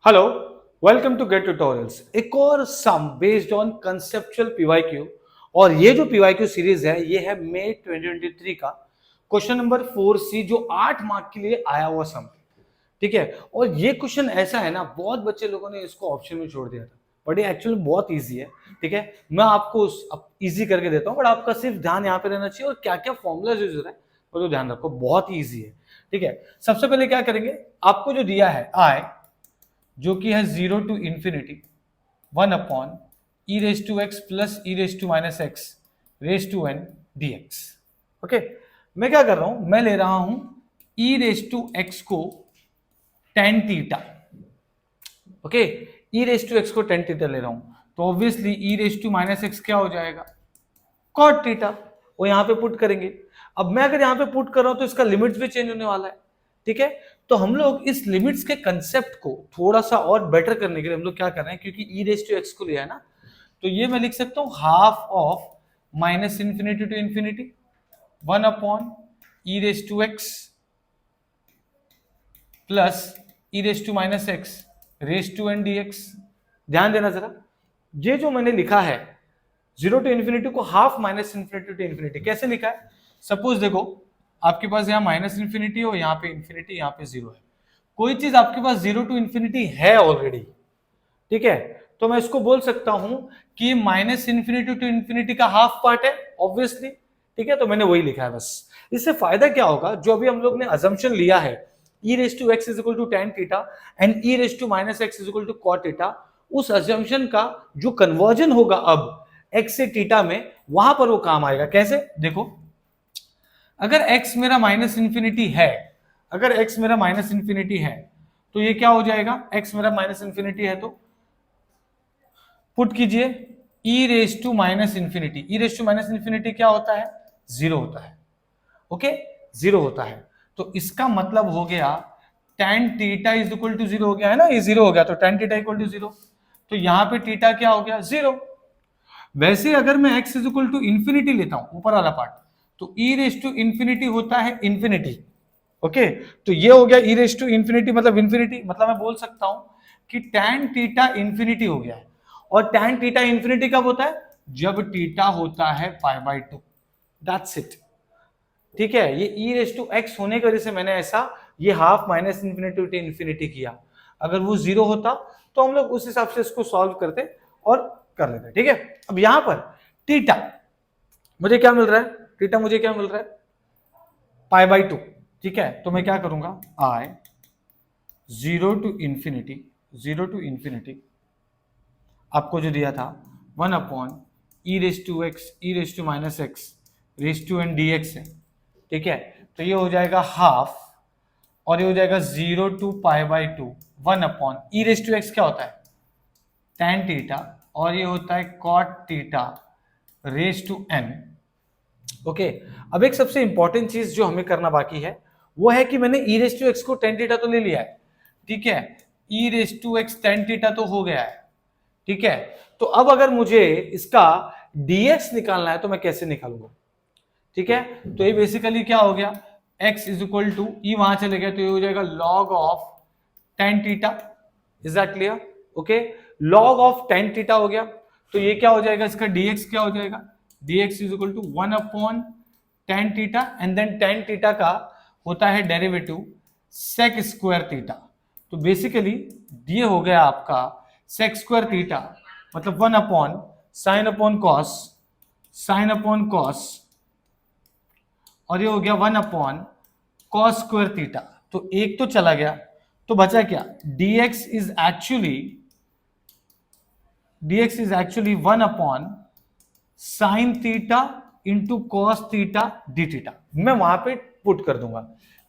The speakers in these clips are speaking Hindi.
Hello, welcome to GATE tutorials. एक और sum based on conceptual PYQ. और ये जो पीवाईक्यू सीरीज है ये है मई 2023 का क्वेश्चन नंबर 4C जो 8 मार्क के लिए आया हुआ सम। ठीक है, और ये क्वेश्चन ऐसा है ना, बहुत बच्चे लोगों ने इसको ऑप्शन में छोड़ दिया था, बट ये एक्चुअली बहुत इजी है। ठीक है, मैं आपको इजी करके देता हूँ, बट आपका सिर्फ ध्यान यहाँ पे रहना चाहिए और क्या क्या फॉर्मूला यूज हो रहा है वो तो ध्यान रखो, बहुत इजी है। ठीक है, सबसे पहले क्या करेंगे, आपको जो दिया है आई जो कि है 0 to infinity 1 upon e raise to x plus e raise to minus x raise to n d x. Okay, मैं क्या कर रहा हूं, मैं ले रहा हूं ई रेस टू एक्स को tan theta. Okay, e raise to x को टेन थीटा ले रहा हूं, तो obviously e raise to minus x क्या हो जाएगा, कॉट थीटा। वो यहां पे पुट करेंगे। अब मैं अगर यहां पे पुट कर रहा हूं तो इसका लिमिट्स भी चेंज होने वाला है। ठीक है, तो हम लोग इस लिमिट्स के कंसेप्ट को थोड़ा सा और बेटर करने के लिए हम लोग क्या कर रहे हैं, क्योंकि ई रेस टू एक्स को लिया है ना, तो ये मैं लिख सकता हूं half of minus infinity to infinity 1 upon e raise to x plus e raise to minus x raise to n d x. ध्यान देना जरा, ये जो मैंने लिखा है 0 टू इन्फिनिटी को half minus infinity to infinity कैसे लिखा है। सपोज देखो, आपके पास यहाँ माइनस इन्फिनिटी हो, यहाँ पे इन्फिनिटी, यहाँ पे जीरो है। कोई चीज आपके पास 0 टू इन्फिनिटी है ऑलरेडी, ठीक है, तो मैं इसको बोल सकता हूं कि माइनस इन्फिनिटी टू इन्फिनिटी का हाफ पार्ट है ऑब्वियसली। ठीक है, तो मैंने वही लिखा है बस। इससे फायदा क्या होगा, जो अभी हम लोग ने अजम्पशन लिया है e raise to x is equal to tan theta and e raise to minus x is equal to cot theta, उस अजम्पशन का जो कन्वर्जन होगा अब x से थीटा में, वहां पर वो काम आएगा। कैसे, देखो, अगर x मेरा माइनस इंफिनिटी है, अगर x मेरा माइनस इंफिनिटी है तो ये क्या हो जाएगा, x मेरा माइनस इंफिनिटी है तो पुट कीजिए e raise to minus infinity. E raise to minus infinity क्या होता है, जीरो होता है। ओके, जीरो होता है, तो इसका मतलब हो गया tan theta is equal to zero हो गया है ना, ये जीरो हो गया तो tan theta equal to zero, तो यहां पे थीटा क्या हो गया, जीरो। वैसे अगर मैं x is equal to infinity लेता हूं, ऊपर वाला पार्ट, तो e रेस टू इंफिनिटी होता है इंफिनिटी। ओके, तो ये हो गया ई रेस टू इंफिनिटी मतलब इंफिनिटी, मतलब मैं बोल सकता हूं कि tan थीटा इंफिनिटी हो गया है। और tan थीटा इंफिनिटी कब होता है, जब थीटा होता है पाई बाय टू। That's it. ठीक है, ये ई रेस टू एक्स होने की वजह से मैंने ऐसा ये half minus infinity to infinity किया। अगर वो जीरो होता तो हम लोग उस हिसाब से इसको सॉल्व करते और कर लेते। ठीक है, अब यहां पर थीटा मुझे क्या मिल रहा है, थीटा मुझे क्या मिल रहा है, पाई बाय टू। ठीक है, तो मैं क्या करूंगा, I zero to infinity, zero to infinity आपको जो दिया था 1 upon e raise to x, e raise to minus x raise to n d x है। ठीक है, तो ये हो जाएगा हाफ, और ये हो जाएगा 0 to pi by two 1 upon e raise to x क्या होता है, tan थीटा, और ये होता है cot theta raise to n। Okay, अब एक सबसे इंपॉर्टेंट चीज जो हमें करना बाकी है वो है कि मैंने ई रेस टू एक्स को tan थीटा तो ले लिया है। ठीक है, e raise to x tan theta तो हो गया है। ठीक है, तो अब अगर मुझे इसका dx निकालना है तो मैं कैसे निकालूंगा। ठीक है, तो ये बेसिकली क्या हो गया, x इज इक्वल टू ई वहां चले गया तो ये हो जाएगा log of tan theta. Is that clear, okay, log of tan theta हो गया, तो ये क्या हो जाएगा, इसका dx क्या हो जाएगा, dx is equal to 1 upon tan theta and then tan theta का होता है डेरिवेटिव sec स्क्वायर थीटा। तो बेसिकली ये हो गया आपका sec स्क्वायर थीटा, मतलब 1 upon sine upon cos, sine upon cos, और ये हो गया 1 अपॉन कॉस स्क्वायर थीटा। तो एक तो चला गया, तो बचा क्या, dx is actually 1 upon sine theta into cos theta d theta, मैं वहां पे पुट कर दूंगा।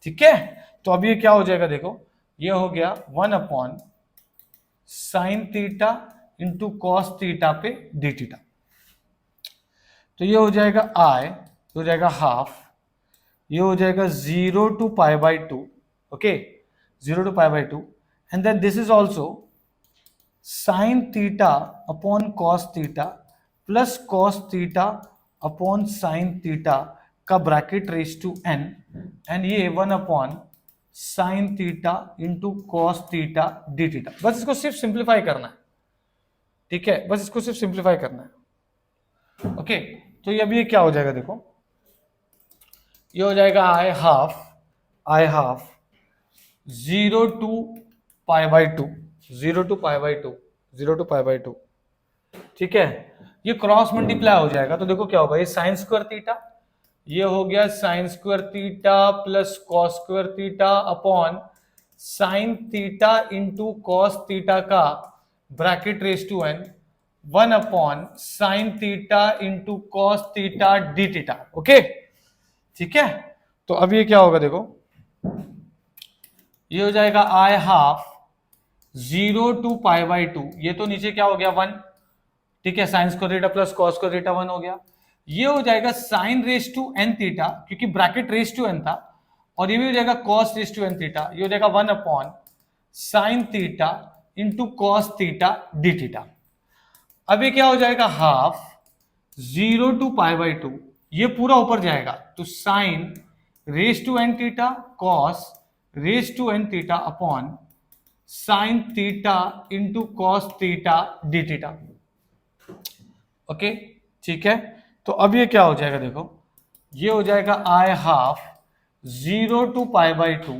ठीक है, तो अब ये क्या हो जाएगा, देखो, ये हो गया 1 upon sine theta into cos theta पे डी थीटा, तो ये हो जाएगा आई, हो जाएगा हाफ, ये हो जाएगा 0 to pi by two. Okay, 0 to pi by two, and then this is also sine theta upon cos theta plus cos theta upon sine theta का bracket raise to n, and ये 1 upon sine theta into cos theta d theta. बस इसको सिर्फ सिंप्लीफाई करना है, ठीक है, बस इसको सिर्फ सिंप्लीफाई करना है। ओके, तो ये अभी ये क्या हो जाएगा, देखो ये हो जाएगा I half 0 to pi by two, 0 to pi by two, 0 to pi by two, ठीक है। ये क्रॉस मल्टीप्लाई हो जाएगा तो देखो क्या होगा, ये साइन स्क्वायर थीटा, ये हो गया sine square theta plus cos square theta upon sine theta into cos theta का bracket raise to n 1 upon sine theta into cos theta d theta. Okay, ठीक है। तो अब ये क्या होगा, देखो ये हो जाएगा I half 0 to pi by two, ये तो नीचे क्या हो गया 1, ठीक है, sine square theta plus cos square theta 1 हो गया। ये हो जाएगा sine raise to n theta, क्योंकि ब्रैकेट रेज टू एन था, और ये भी हो जाएगा cos raise to n theta, ये हो जाएगा 1 upon sine theta into cos theta d theta. अब ये क्या हो जाएगा, half 0 to pi by two, ये पूरा ऊपर जाएगा तो sine raise to n theta cos raise to n theta upon sine theta into cos theta d theta. Okay, ठीक है। तो अब ये क्या हो जाएगा, देखो ये हो जाएगा I half 0 to pi by two,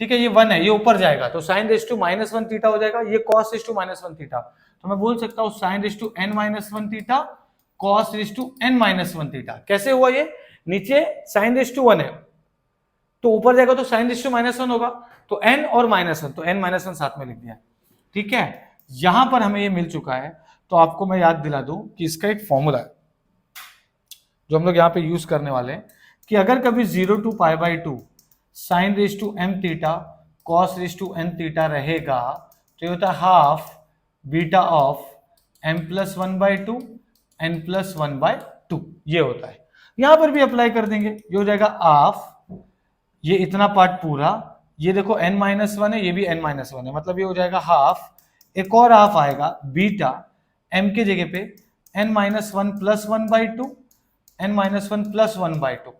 ठीक है, ये 1 है, ये ऊपर जाएगा तो साइन रेज टू -1 थीटा हो जाएगा, ये कॉस रेज टू -1 थीटा, तो मैं बोल सकता हूं sine raise to n-1 theta cos raise to n-1 theta. कैसे हुआ, ये नीचे साइन रेज टू 1 है तो ऊपर जाएगा तो साइन रेज टू -1 होगा, तो n और -1, तो n-1 साथ में लिख दिया, ठीक है। यहां पर हमें ये मिल चुका है, तो आपको मैं याद दिला दूं कि इसका एक फॉर्मूला है जो हम लोग यहां पे यूज करने वाले हैं, कि अगर कभी 0 to pi by two sine raise to m theta cos raise to n theta रहेगा, तो ये होता है half beta of m plus 1/2 n plus 1/2, ये होता है। यहां पर भी अप्लाई कर देंगे, ये हो जाएगा हाफ, ये इतना पार्ट पूरा, ये देखो n-1 है, ये भी n-1 है, मतलब ये हो जाएगा हाफ, एक और हाफ आएगा बीटा m के जगह पे n-1 प्लस 1/2 n-1 प्लस 1/2,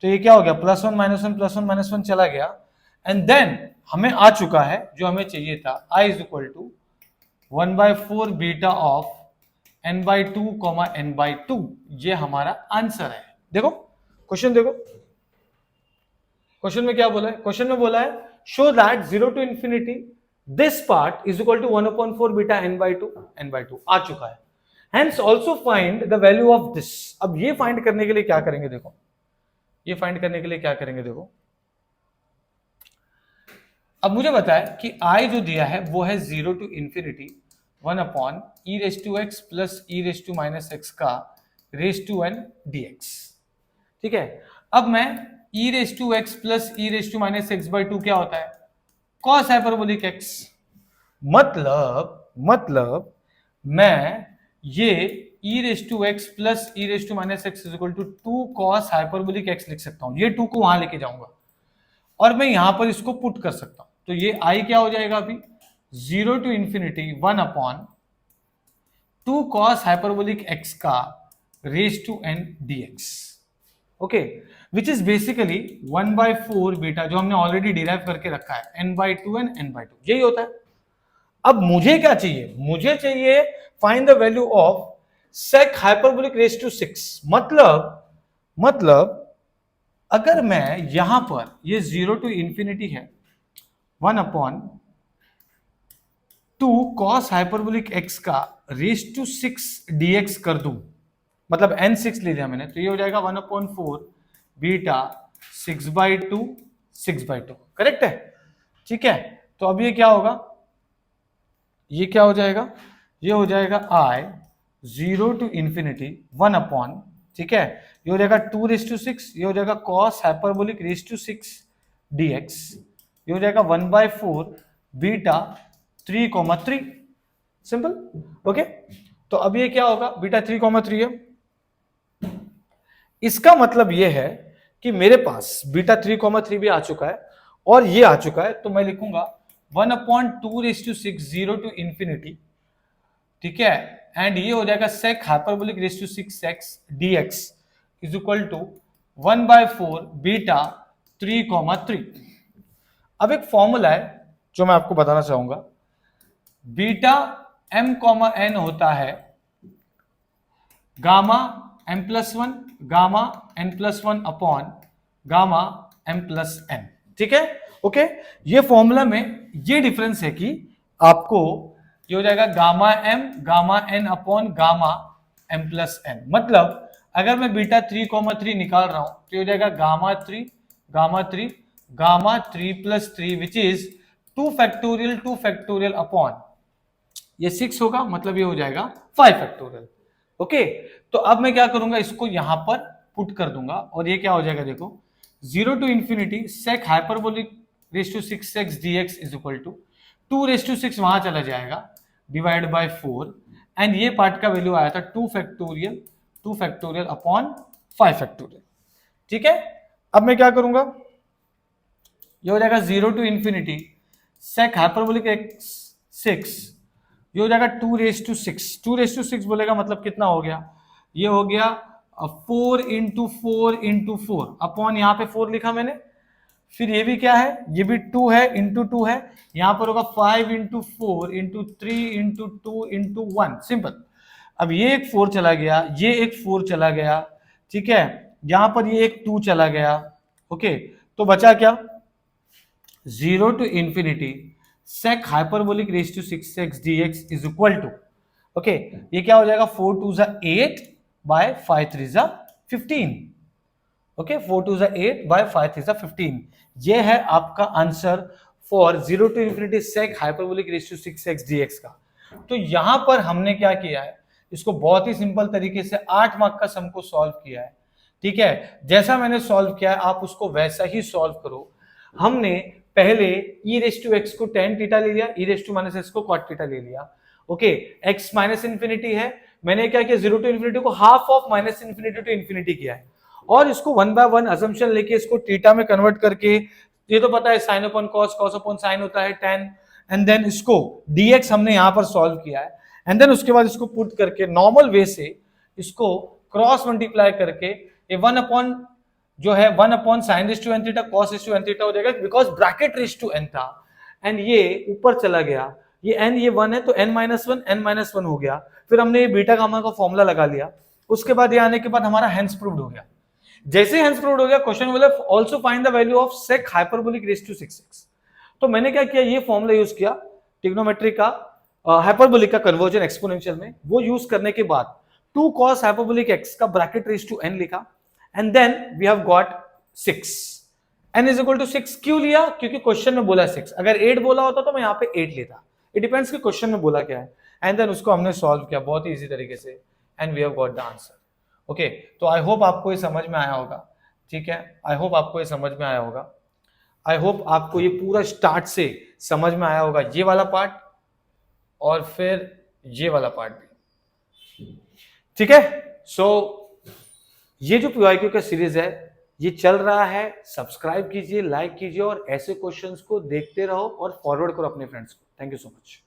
तो ये क्या हो गया +1 -1 +1 -1 चला गया, एंड देन हमें आ चुका है जो हमें चाहिए था, i is equal to 1/4 beta of n/2 n/2, ये हमारा आंसर है। देखो क्वेश्चन, देखो क्वेश्चन में क्या बोला है, क्वेश्चन में बोला है show that 0 to infinity this part is equal to 1/4 beta n/2 आ चुका है, hence also find the value of this. अब ये फाइंड करने के लिए क्या करेंगे, देखो ये फाइंड करने के लिए क्या करेंगे, देखो अब मुझे बताया कि i जो दिया है वो है 0 to infinity 1 upon e raise to x plus e raise to minus x का रेज टू n dx, ठीक है। अब मैं e raise to x plus e raise to minus x by two क्या होता है, कॉस हाइपरबोलिक x, मतलब मैं ये e raise to x plus e raise to minus x is equal to 2 cos hyperbolic x लिख सकता हूं, ये 2 को वहां लेके जाऊंगा और मैं यहां पर इसको पुट कर सकता हूं, तो ये i क्या हो जाएगा अभी 0 to infinity 1 upon 2 cos hyperbolic x का raise to n dx, okay, which is basically 1/4 beta जो हमने ऑलरेडी डिराइव करके रखा है n/2 and n/2, यही होता है। अब मुझे क्या चाहिए, मुझे चाहिए find the value of sec hyperbolic raise to 6, मतलब अगर मैं यहां पर ये 0 to इंफिनिटी है 1 अपॉन 2 cos हाइपरबोलिक x का रेज टू 6 dx कर दूं, मतलब n6 ले लिया मैंने, तो ये हो जाएगा 1/4 बीटा 6/2 करेक्ट है, ठीक है। तो अब ये क्या होगा, ये क्या हो जाएगा, ये हो जाएगा i 0 to इंफिनिटी 1 अपॉन, ठीक है, ये हो जाएगा 2 रेज टू 6, ये हो जाएगा cos hyperbolic raise to 6 dx, ये हो जाएगा 1/4 बीटा 3,3, सिंपल। ओके, तो अब ये क्या होगा, बीटा 3,3 है, इसका मतलब ये है कि मेरे पास बीटा 3,3 भी आ चुका है और ये आ चुका है, तो मैं लिखूंगा 1/2 रेज टू 6 0 to इंफिनिटी, ठीक है, एंड ये हो जाएगा sec hyperbolic raise to 6x dx is equal to 1/4 beta 3,3। अब एक फॉर्मूला है जो मैं आपको बताना चाहूंगा, बीटा m कॉमा n होता है gamma m+1 gamma n+1 upon gamma m+n, ठीक है। ओके, ये फॉर्मूला में ये डिफरेंस है कि आपको ये हो जाएगा gamma n upon gamma m+n। मतलब अगर मैं बीटा 3,3 निकाल रहा हूं तो ये हो जाएगा gamma 3 which is 2 factorial upon ये 6 होगा, मतलब ये हो जाएगा 5 फैक्टोरियल। ओके, तो अब मैं क्या करूंगा, इसको यहां पर पुट कर दूंगा और ये क्या हो जाएगा, देखो 0 to infinity sec hyperbolic raise to 6x dx is equal to 2 raise to 6 वहां चला जाएगा डिवाइड बाय 4 एंड ये पार्ट का वैल्यू आया था 2 फैक्टोरियल अपॉन 5 फैक्टोरियल, ठीक है। अब मैं क्या करूंगा, ये हो जाएगा 0 to infinity sec hyperbolic x 6, ये हो जाएगा 2 रेज टू 6 बोलेगा मतलब कितना हो गया, ये हो गया 4 इंटू 4 अपॉन यहाँ पे 4 लिखा मैंने, फिर ये भी क्या है, ये भी 2 है इंटू 2 है, यहां पर होगा 5 into 4 into 3 into 2 into 1, simple. अब ये एक 4 चला गया, ये एक 4 चला गया, ठीक है, यहां पर ये एक 2 चला गया। ओके, तो बचा क्या, 0 to infinity sec hyperbolic raise to 6x dx is equal to, okay, ये क्या हो जाएगा 4 2 8 बाय 5 3 15, ओके 4 2 8 बाय 5 3 15, ये है आपका answer for 0 to infinity sec hyperbolic raise to 6x dx का। तो यहां पर हमने क्या किया है, इसको बहुत ही सिंपल तरीके से 8 मार्क का सम को सॉल्व किया है, ठीक है। जैसा मैंने सॉल्व किया है आप उसको वैसा ही सॉल्व करो। हमने पहले e रेज टू x को tan थीटा ले लिया, e raise to minus x को cot थीटा ले लिया, ओके। x माइनस इंफिनिटी है, मैंने क्या किया 0 to infinity को half of minus infinity to infinity किया है और इसको 1 by 1 असम्पशन लेके इसको थीटा में कन्वर्ट करके, ये तो पता है sign upon cos, cos upon sine होता है tan, एंड देन इसको dx हमने यहां पर सॉल्व किया है, एंड देन उसके बाद इसको पुट करके नॉर्मल वे से इसको क्रॉस मल्टीप्लाई करके ये 1 अपॉन जो है 1 upon sine raise to n theta cos raise to n theta हो जाएगा, because bracket raise to n था एंड ये ऊपर चला गया, ये n ये 1 है तो n-1 हो गया। फिर हमने ये बीटा गामा का फॉर्मूला लगा लिया, उसके बाद ये आने के बाद हमारा हेंस प्रूव्ड हो गया। जैसे हेंस प्रूव्ड हो गया, क्वेश्चन बोला also find the value of sec hyperbolic raise to 6x। तो मैंने क्या किया, ये फॉर्मूला यूज किया ट्रिग्नोमेट्री का हाइपरबोलिक का कन्वर्जन एक्सपोनेंशियल में, वो यूज करने के बाद 2 cos हाइपरबोलिक x का ब्रैकेट रेज टू n लिखा and then we have got 6, n is equal to 6 क्यों लिया, क्योंकि क्वेश्चन में बोला 6, अगर 8 बोला होता तो मैं यहाँ पे 8 लेता, इट डिपेंड्स कि क्वेश्चन में बोला क्या है, एंड देन उसको हमने सॉल्व किया बहुत ही इजी तरीके से and we have got the answer. Okay, तो आई होप आपको ये समझ में आया होगा, ठीक है, आई होप आपको ये समझ में आया होगा, आई होप आपको ये पूरा स्टार्ट से समझ में आया होगा, ये वाला पार्ट और फिर ये वाला पार्ट भी, ठीक है। सो ये जो PYQ का सीरीज है ये चल रहा है, सब्सक्राइब कीजिए, लाइक कीजिए और ऐसे क्वेश्चंस को देखते रहो और फॉरवर्ड करो अपने फ्रेंड्स को। Thank you so much.